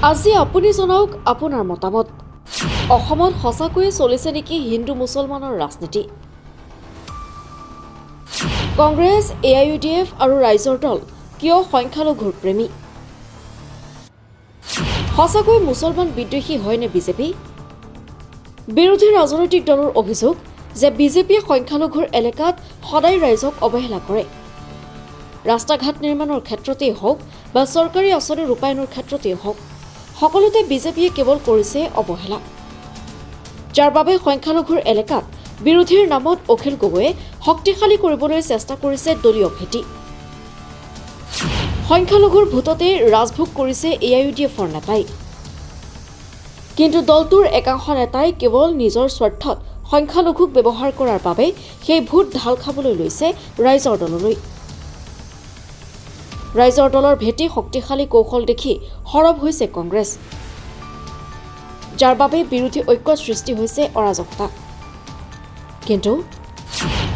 আজি আপুনি জনাওক আপোনাৰ মতামত। অসমত সঁচাকৈয়ে চলিছে নেকি হিন্দু মুছলমানৰ ৰাজনীতি? কংগ্ৰেছ, AIUDF আৰু ৰাইজৰ দল কিয় সংখ্যালঘুৰ প্ৰেমী? সঁচাকৈ মুছলমান বিদ্বেষী হয়নে বিজেপি? বিৰোধী ৰাজনৈতিক দলৰ অভিযোগ যে বিজেপিয়ে সংখ্যালঘুৰ এলেকাত সদায় ৰাইজক অৱহেলা কৰে। ৰাস্তা ঘাট নিৰ্মাণৰ ক্ষেত্ৰতেই হওক বা চৰকাৰী আঁচনি ৰূপায়ণৰ ক্ষেত্ৰতেই হওক, সকলোতে বিজেপিয়ে কেৱল কৰিছে অৱহেলা। যাৰ বাবে সংখ্যালঘুৰ এলেকাত বিৰোধীৰ নামত অখিল গগৈয়ে শক্তিশালী কৰিবলৈ চেষ্টা কৰিছে দলীয় ভেটি। সংখ্যালঘুৰ ভোটতে ৰাজভোগ কৰিছে AIUDFৰ নেতাই। কিন্তু দলটোৰ একাংশ নেতাই কেৱল নিজৰ স্বাৰ্থত সংখ্যালঘুক ব্যৱহাৰ কৰাৰ বাবে সেই ভোট ঢাল খাবলৈ লৈছে ৰাইজৰ দললৈ। ৰাইজৰ দলৰ ভেটি শক্তিশালী কৌশল দেখি সৰব হৈছে কংগ্ৰেছ, যাৰ বাবে বিৰোধী ঐক্যৰ সৃষ্টি হৈছে অৰাজকতা। কিন্তু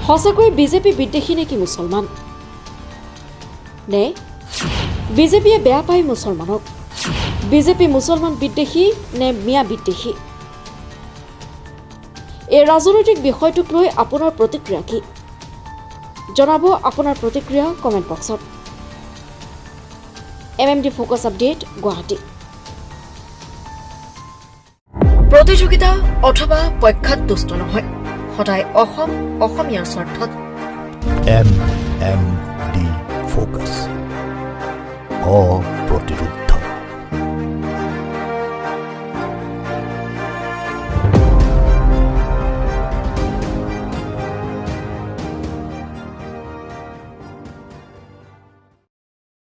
সঁচাকৈ বিজেপি বিদ্বেষী নেকি মুছলমান? নে বিজেপিয়ে বেয়া পায় মুছলমানক? বিজেপি মুছলমান বিদ্বেষী নে মিয়া বিদ্বেষী? এই ৰাজনৈতিক বিষয়টোক লৈ আপোনাৰ প্ৰতিক্ৰিয়া কি? জনাব আপোনাৰ প্ৰতিক্ৰিয়া কমেণ্ট বক্সত। MMD focus update, Guwahati. প্ৰতিযোগিতা অথবা পক্ষত দুষ্ট নহয়, সদায় অসমীয়াৰ স্বাৰ্থত। MMD focus, অপ্ৰতিৰোধ।